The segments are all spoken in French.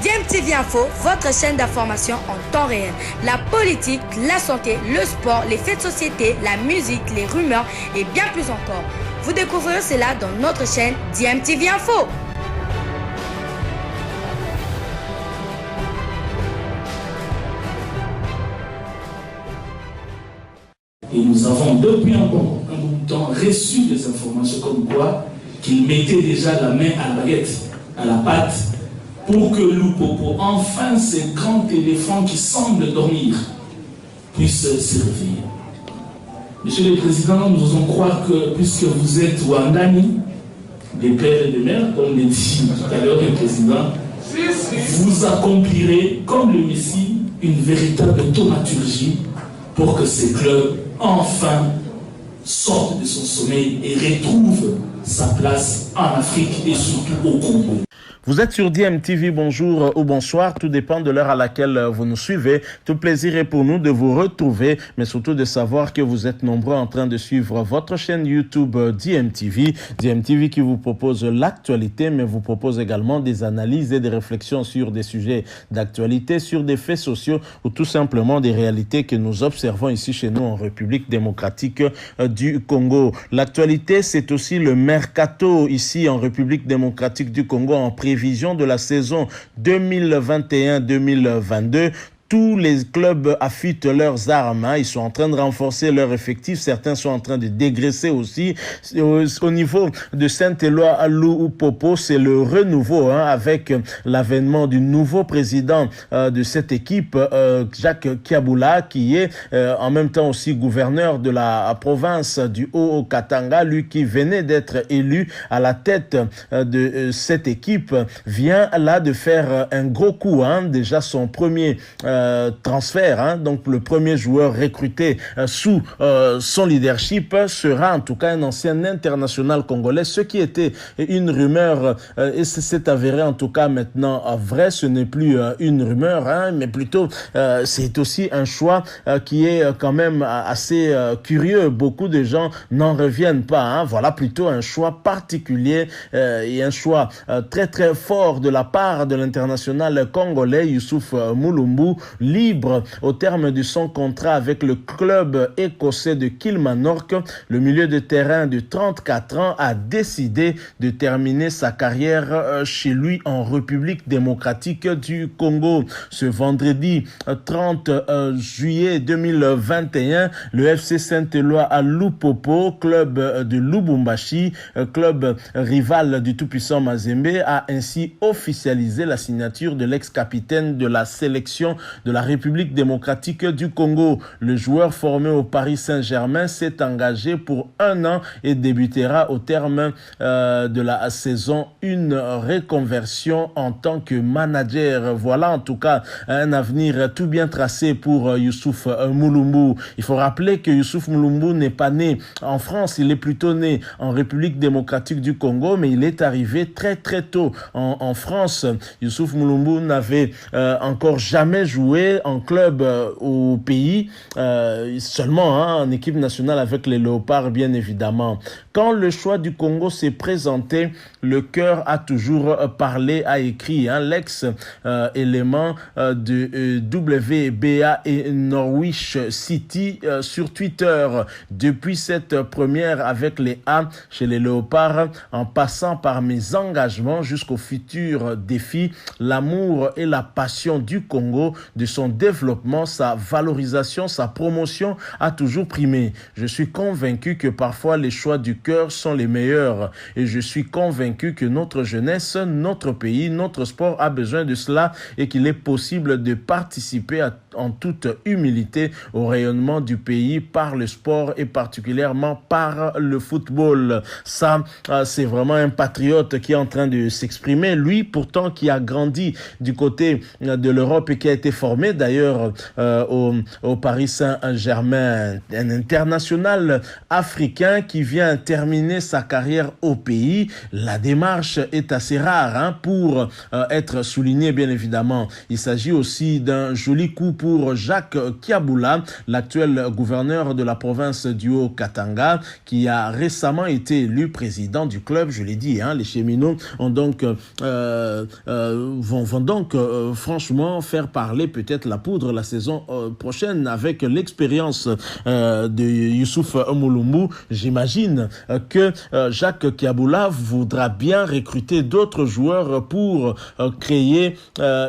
DMTV Info, votre chaîne d'information en temps réel. La politique, la santé, le sport, les faits de société, la musique, les rumeurs et bien plus encore. Vous découvrirez cela dans notre chaîne DMTV Info. Et nous avons depuis un bon bout de temps reçu des informations comme quoi qu'il mettait déjà la main à la baguette, à la pâte, pour que Lupopo, enfin ces grands éléphants qui semblent dormir, puissent se réveiller. Monsieur le Président, nous osons croire que puisque vous êtes Wandani, des pères et des mères, comme l'a dit tout à l'heure le Président, vous accomplirez comme le Messie une véritable thaumaturgie pour que ces clubs enfin sortent de son sommeil et retrouvent sa place en Afrique et surtout au Congo. Vous êtes sur DMTV, bonjour ou bonsoir, tout dépend de l'heure à laquelle vous nous suivez. Tout plaisir est pour nous de vous retrouver, mais surtout de savoir que vous êtes nombreux en train de suivre votre chaîne YouTube DMTV. DMTV qui vous propose l'actualité, mais vous propose également des analyses et des réflexions sur des sujets d'actualité, sur des faits sociaux ou tout simplement des réalités que nous observons ici chez nous en République démocratique du Congo. L'actualité, c'est aussi le mercato ici en République démocratique du Congo en prévision de la saison 2021-2022. Tous les clubs affûtent leurs armes, hein. Ils sont en train de renforcer leur effectif. Certains sont en train de dégraisser aussi. Au niveau de Saint-Éloi à Lupopo, c'est le renouveau, hein, avec l'avènement du nouveau président de cette équipe, Jacques Kiaboula, qui est en même temps aussi gouverneur de la province du Haut-Katanga. Lui qui venait d'être élu à la tête de cette équipe vient là de faire un gros coup, hein. Déjà son premier transfert, hein, donc le premier joueur recruté sous son leadership sera en tout cas un ancien international congolais, ce qui était une rumeur et c'est avéré en tout cas maintenant vrai. Ce n'est plus une rumeur, hein, mais plutôt c'est aussi un choix qui est quand même assez curieux. Beaucoup de gens n'en reviennent pas, hein. Voilà plutôt un choix particulier et un choix très très fort de la part de l'international congolais Youssouf Mulumbu, libre au terme de son contrat avec le club écossais de Kilmarnock. Le milieu de terrain de 34 ans a décidé de terminer sa carrière chez lui en République démocratique du Congo. Ce vendredi 30 juillet 2021, le FC Saint-Éloi à Lupopo, club de Lubumbashi, club rival du tout-puissant Mazembe, a ainsi officialisé la signature de l'ex-capitaine de la sélection de la République démocratique du Congo. Le joueur formé au Paris Saint-Germain s'est engagé pour 1 an et débutera au terme de la saison une reconversion en tant que manager. Voilà en tout cas un avenir tout bien tracé pour Youssouf Mulumbu. Il faut rappeler que Youssouf Mulumbu n'est pas né en France, il est plutôt né en République démocratique du Congo, mais il est arrivé très très tôt en France. Youssouf Mulumbu n'avait encore jamais joué en club au pays, seulement en équipe nationale avec les Léopards bien évidemment. Quand le choix du Congo s'est présenté, le cœur a toujours parlé, a écrit, hein, l'ex-élément de WBA et Norwich City sur Twitter. Depuis cette première avec les A chez les Léopards, en passant par mes engagements jusqu'aux futurs défis, l'amour et la passion du Congo, de son développement, sa valorisation, sa promotion a toujours primé. Je suis convaincu que parfois les choix du cœur sont les meilleurs et je suis convaincu que notre jeunesse, notre pays, notre sport a besoin de cela et qu'il est possible de participer en toute humilité au rayonnement du pays par le sport et particulièrement par le football. Ça, c'est vraiment un patriote qui est en train de s'exprimer. Lui, pourtant, qui a grandi du côté de l'Europe et qui a été formé d'ailleurs au Paris Saint-Germain, un international africain qui vient terminer sa carrière au pays. La démarche est assez rare, hein, pour être soulignée bien évidemment. Il s'agit aussi d'un joli coup pour Jacques Kiaboula, l'actuel gouverneur de la province du Haut-Katanga, qui a récemment été élu président du club. Je l'ai dit, les cheminots ont donc, vont donc franchement faire parler peut-être la poudre la saison prochaine avec l'expérience de Youssouf Mulumbu. J'imagine que Jacques Kiaboula voudra bien recruter d'autres joueurs pour créer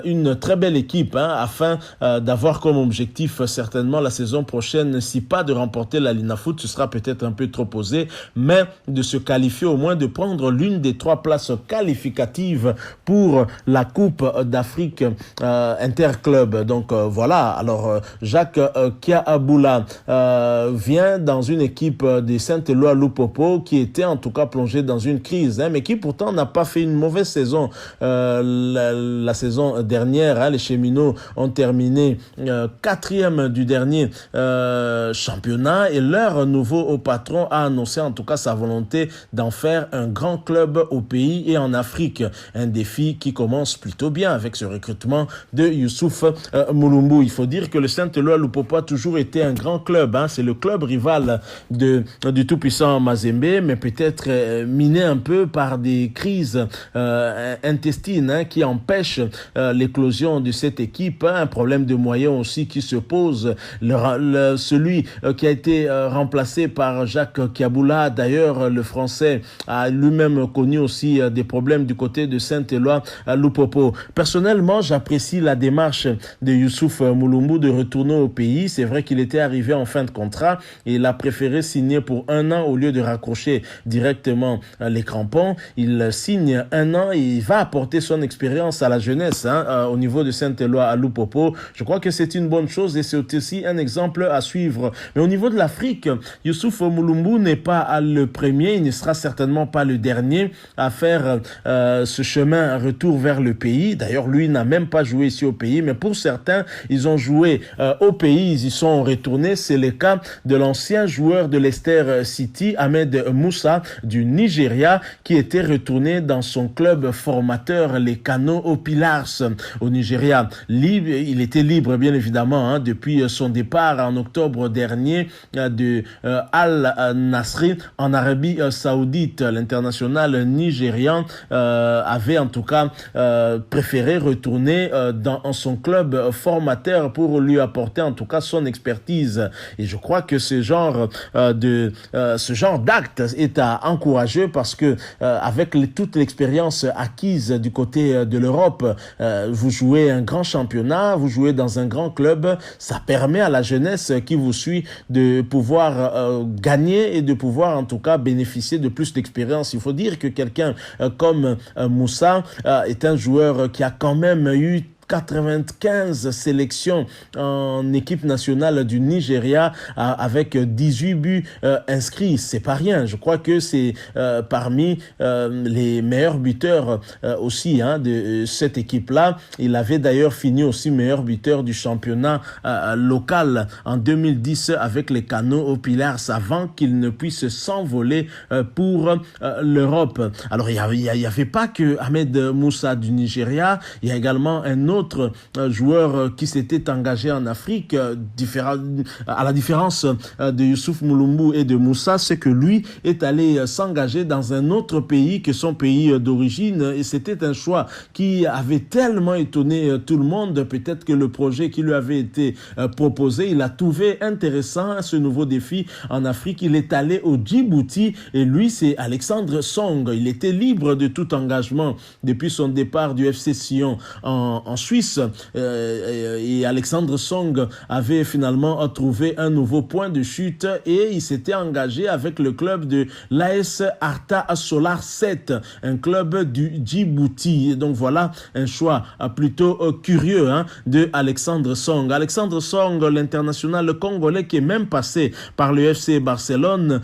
une très belle équipe afin d'avoir comme objectif certainement la saison prochaine, si pas de remporter la Linafoot, ce sera peut-être un peu trop posé, mais de se qualifier au moins, de prendre l'une des 3 places qualificatives pour la Coupe d'Afrique Interclub. Donc voilà, alors Jacques Kiaboula vient dans une équipe de Saint-Éloi Lupopo qui était en tout cas plongée dans une crise, mais qui pourtant n'a pas fait une mauvaise saison. La saison dernière, les cheminots ont terminé 4e du dernier championnat et leur nouveau patron a annoncé en tout cas sa volonté d'en faire un grand club au pays et en Afrique. Un défi qui commence plutôt bien avec ce recrutement de Youssouf Mulumbu. Il faut dire que le Saint-Éloi Lupopo a toujours été un grand club. C'est le club rival du tout-puissant Mazembe, mais peut-être miné un peu par des crises intestines qui empêchent l'éclosion de cette équipe. Un problème de moyens aussi qui se pose. Celui qui a été remplacé par Jacques Kiaboula, d'ailleurs le français a lui-même connu aussi des problèmes du côté de Saint-Éloi Lupopo. Personnellement, j'apprécie la démarche de Youssouf Mulumbu de retourner au pays. C'est vrai qu'il était arrivé en fin de contrat et il a préféré signer pour 1 an au lieu de raccrocher directement les crampons. Il signe 1 an et il va apporter son expérience à la jeunesse au niveau de Saint-Éloi Lupopo. Je crois que c'est une bonne chose et c'est aussi un exemple à suivre. Mais au niveau de l'Afrique, Youssouf Mulumbu n'est pas le premier, il ne sera certainement pas le dernier à faire ce chemin retour vers le pays. D'ailleurs, lui n'a même pas joué ici au pays, mais pour certains, ils ont joué au pays, ils y sont retournés. C'est le cas de l'ancien joueur de Leicester City, Ahmed Moussa, du Nigeria, qui était retourné dans son club formateur, les Kano Pillars, au Nigeria. Il était libre, bien évidemment, depuis son départ en octobre dernier de Al-Nasri en Arabie Saoudite. L'international nigérian avait en tout cas préféré retourner dans son club formateur pour lui apporter en tout cas son expertise. Et je crois que ce genre d'acte est à encourager parce que avec toute l'expérience acquise du côté de l'Europe, vous jouez un grand championnat, vous jouez dans un grand club, ça permet à la jeunesse qui vous suit de pouvoir gagner et de pouvoir en tout cas bénéficier de plus d'expérience. Il faut dire que quelqu'un comme Moussa est un joueur qui a quand même eu 95 sélections en équipe nationale du Nigeria avec 18 buts inscrits. C'est pas rien. Je crois que c'est parmi les meilleurs buteurs aussi de cette équipe-là. Il avait d'ailleurs fini aussi meilleur buteur du championnat local en 2010 avec les Kano Pillars avant qu'il ne puisse s'envoler pour l'Europe. Alors, il y avait pas que Ahmed Moussa du Nigeria. Il y a également un autre joueur qui s'était engagé en Afrique, à la différence de Youssouf Mulumbu et de Moussa, c'est que lui est allé s'engager dans un autre pays que son pays d'origine, et c'était un choix qui avait tellement étonné tout le monde. Peut-être que le projet qui lui avait été proposé, il a trouvé intéressant ce nouveau défi en Afrique. Il est allé au Djibouti et lui, c'est Alexandre Song. Il était libre de tout engagement depuis son départ du FC Sion en Suisse. Et Alexandre Song avait finalement trouvé un nouveau point de chute et il s'était engagé avec le club de l'AS Arta Solar 7, un club du Djibouti. Et donc voilà un choix plutôt curieux de Alexandre Song. Alexandre Song, l'international congolais qui est même passé par le FC Barcelone,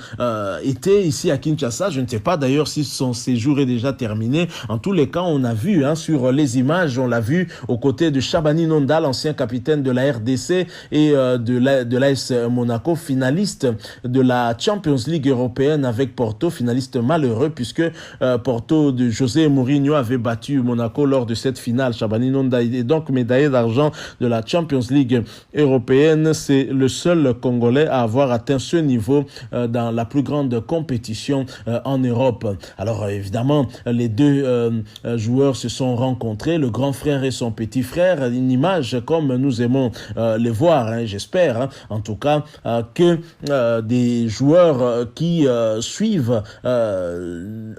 était ici à Kinshasa. Je ne sais pas d'ailleurs si son séjour est déjà terminé. En tous les cas, on a vu sur les images, on l'a vu au aux côtés de Shabani Nonda, l'ancien capitaine de la RDC et de l'AS Monaco, finaliste de la Champions League européenne avec Porto, finaliste malheureux puisque Porto de José Mourinho avait battu Monaco lors de cette finale. Shabani Nonda est donc médaillé d'argent de la Champions League européenne. C'est le seul Congolais à avoir atteint ce niveau dans la plus grande compétition en Europe. Alors évidemment, les deux joueurs se sont rencontrés, le grand frère et son petit frère, une image comme nous aimons les voir, hein, j'espère, en tout cas, que des joueurs qui suivent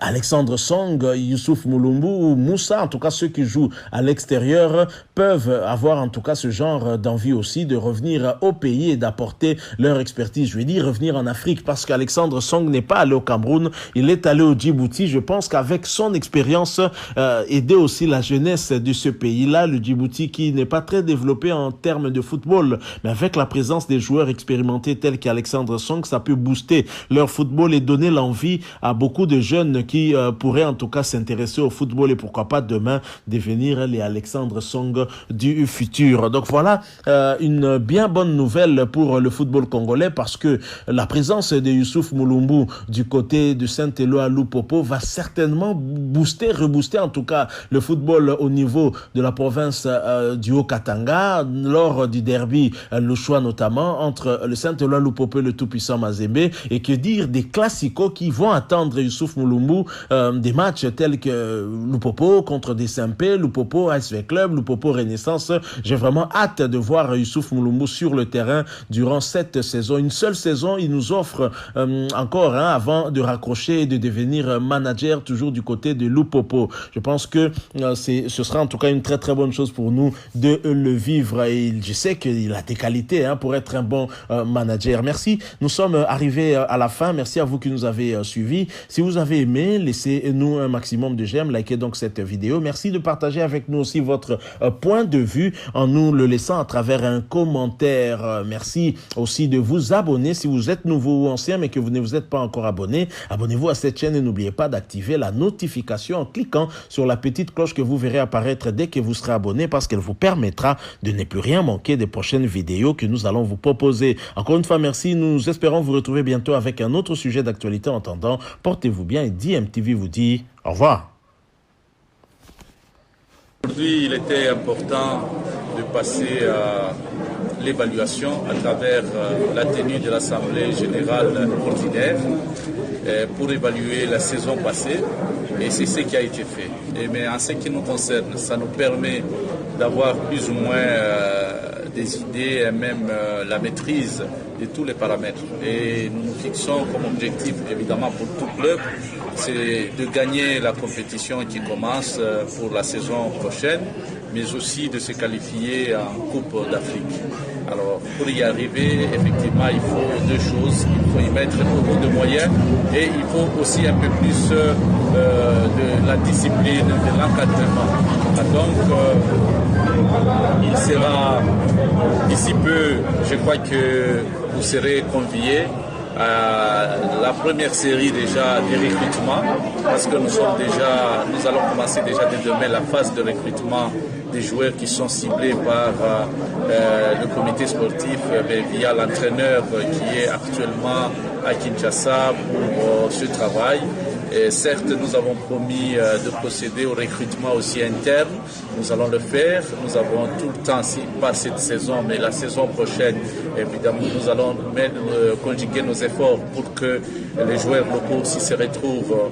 Alexandre Song, Youssouf Mulumbu ou Moussa, en tout cas ceux qui jouent à l'extérieur, peuvent avoir en tout cas ce genre d'envie aussi de revenir au pays et d'apporter leur expertise. Je veux dire revenir en Afrique parce qu'Alexandre Song n'est pas allé au Cameroun, il est allé au Djibouti. Je pense qu'avec son expérience, aider aussi la jeunesse de ce pays-là, le Djibouti qui n'est pas très développé en termes de football, mais avec la présence des joueurs expérimentés tels qu'Alexandre Song, ça peut booster leur football et donner l'envie à beaucoup de jeunes qui pourraient en tout cas s'intéresser au football et pourquoi pas demain devenir les Alexandre Song du futur. Donc voilà une bien bonne nouvelle pour le football congolais parce que la présence de Youssouf Mulumbu du côté de Saint-Éloi Lupopo va certainement rebooster en tout cas le football au niveau de la province du Haut-Katanga lors du derby le choix notamment entre le Saint-Éloi Lupopo et le tout-puissant Mazembe, et que dire des classicos qui vont attendre Youssouf Mulumbu, des matchs tels que Lupopo contre des Saint-Pé, Lupopo ASV Club, Lupopo Renaissance. J'ai vraiment hâte de voir Youssouf Mulumbu sur le terrain durant cette saison. Une seule saison, il nous offre encore avant de raccrocher et de devenir manager toujours du côté de Lupopo. Je pense que ce sera en tout cas une très très bonne chose pour nous de le vivre et je sais qu'il a des qualités pour être un bon manager. Merci, nous sommes arrivés à la fin. Merci à vous qui nous avez suivis. Si vous avez aimé, laissez-nous un maximum de j'aime, likez donc cette vidéo. Merci de partager avec nous aussi votre point de vue en nous le laissant à travers un commentaire. Merci aussi de vous abonner si vous êtes nouveau ou ancien mais que vous ne vous êtes pas encore abonné. Abonnez-vous à cette chaîne et n'oubliez pas d'activer la notification en cliquant sur la petite cloche que vous verrez apparaître dès que vous serez abonné parce qu'elle vous permettra de ne plus rien manquer des prochaines vidéos que nous allons vous proposer. Encore une fois, merci. Nous espérons vous retrouver bientôt avec un autre sujet d'actualité. En attendant, portez-vous bien et DMTV vous dit au revoir. Aujourd'hui, il était important de passer à l'évaluation à travers la tenue de l'Assemblée générale ordinaire pour évaluer la saison passée et c'est ce qui a été fait. Mais en ce qui nous concerne, ça nous permet d'avoir plus ou moins des idées et même la maîtrise de tous les paramètres. Et nous nous fixons comme objectif, évidemment pour tout club, c'est de gagner la compétition qui commence pour la saison prochaine, mais aussi de se qualifier en Coupe d'Afrique. Alors, pour y arriver, effectivement, il faut deux choses. Il faut y mettre beaucoup de moyens et il faut aussi un peu plus de la discipline, de l'encadrement. Donc, il sera d'ici peu, je crois que vous serez conviés à la première série déjà des recrutements, parce que nous allons commencer déjà dès demain la phase de recrutement des joueurs qui sont ciblés par le comité sportif via l'entraîneur qui est actuellement à Kinshasa pour ce travail. Et certes, nous avons promis de procéder au recrutement aussi interne. Nous allons le faire. Nous avons tout le temps, pas cette saison, mais la saison prochaine, évidemment, nous allons conjuguer nos efforts pour que les joueurs locaux aussi se retrouvent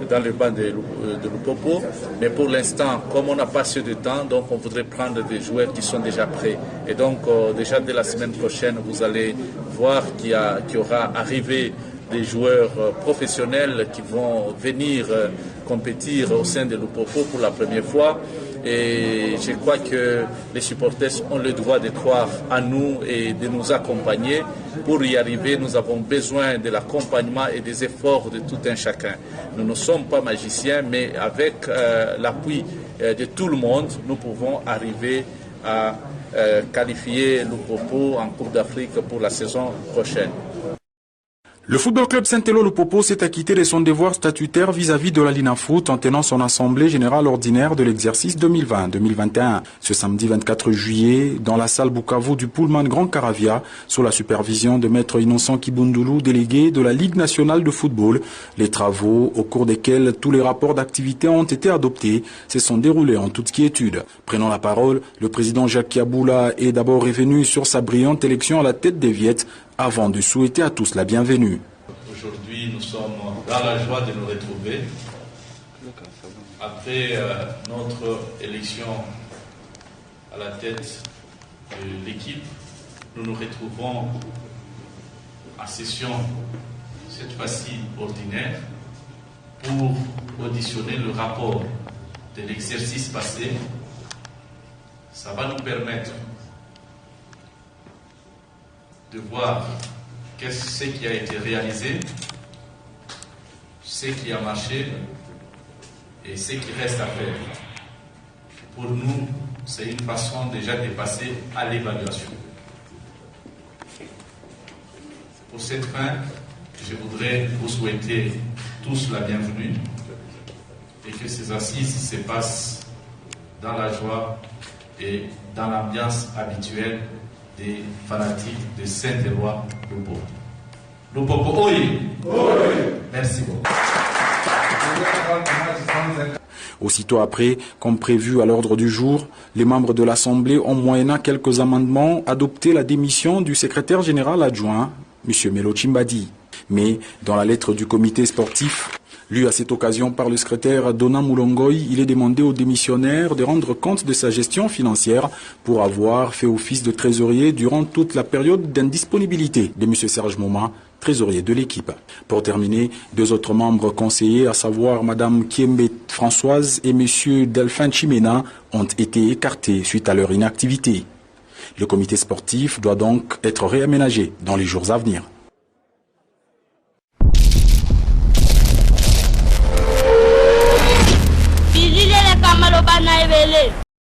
dans le banc de Lupopo. Mais pour l'instant, comme on n'a pas assez de temps, donc on voudrait prendre des joueurs qui sont déjà prêts. Et donc, déjà dès la semaine prochaine, vous allez voir qu'il y aura arrivé des joueurs professionnels qui vont venir compétir au sein de Lupopo pour la première fois. Et je crois que les supporters ont le droit de croire à nous et de nous accompagner. Pour y arriver, nous avons besoin de l'accompagnement et des efforts de tout un chacun. Nous ne sommes pas magiciens, mais avec l'appui de tout le monde, nous pouvons arriver à qualifier Lupopo en Coupe d'Afrique pour la saison prochaine. Le football club Saint-Éloi-le-Popo s'est acquitté de son devoir statutaire vis-à-vis de la Linafoot en tenant son assemblée générale ordinaire de l'exercice 2020-2021. Ce samedi 24 juillet, dans la salle Bukavu du Pullman Grand Caravia, sous la supervision de maître Innocent Kibundulu, délégué de la Ligue nationale de football, les travaux au cours desquels tous les rapports d'activité ont été adoptés se sont déroulés en toute quiétude. Prenant la parole, le président Jacques Kiaboula est d'abord revenu sur sa brillante élection à la tête des Viettes avant de souhaiter à tous la bienvenue. Aujourd'hui, nous sommes dans la joie de nous retrouver. Après notre élection à la tête de l'équipe, nous nous retrouvons en session, cette fois-ci ordinaire, pour auditionner le rapport de l'exercice passé. Ça va nous permettre de voir ce qui a été réalisé, ce qui a marché et ce qui reste à faire. Pour nous, c'est une façon déjà de passer à l'évaluation. Pour cette fin, je voudrais vous souhaiter tous la bienvenue et que ces assises se passent dans la joie et dans l'ambiance habituelle des fanatiques de Saint-Éloi-le-Popo. Le Popo, oui. Merci beaucoup. Aussitôt après, comme prévu à l'ordre du jour, les membres de l'Assemblée ont moyennant quelques amendements adopté la démission du secrétaire général adjoint, M. Melo Chimbadi. Mais dans la lettre du comité sportif, lue à cette occasion par le secrétaire Dona Moulongoy, il est demandé au démissionnaire de rendre compte de sa gestion financière pour avoir fait office de trésorier durant toute la période d'indisponibilité de M. Serge Mouma, trésorier de l'équipe. Pour terminer, deux autres membres conseillers, à savoir Mme Kiembe Françoise et M. Delphin Chimena, ont été écartés suite à leur inactivité. Le comité sportif doit donc être réaménagé dans les jours à venir.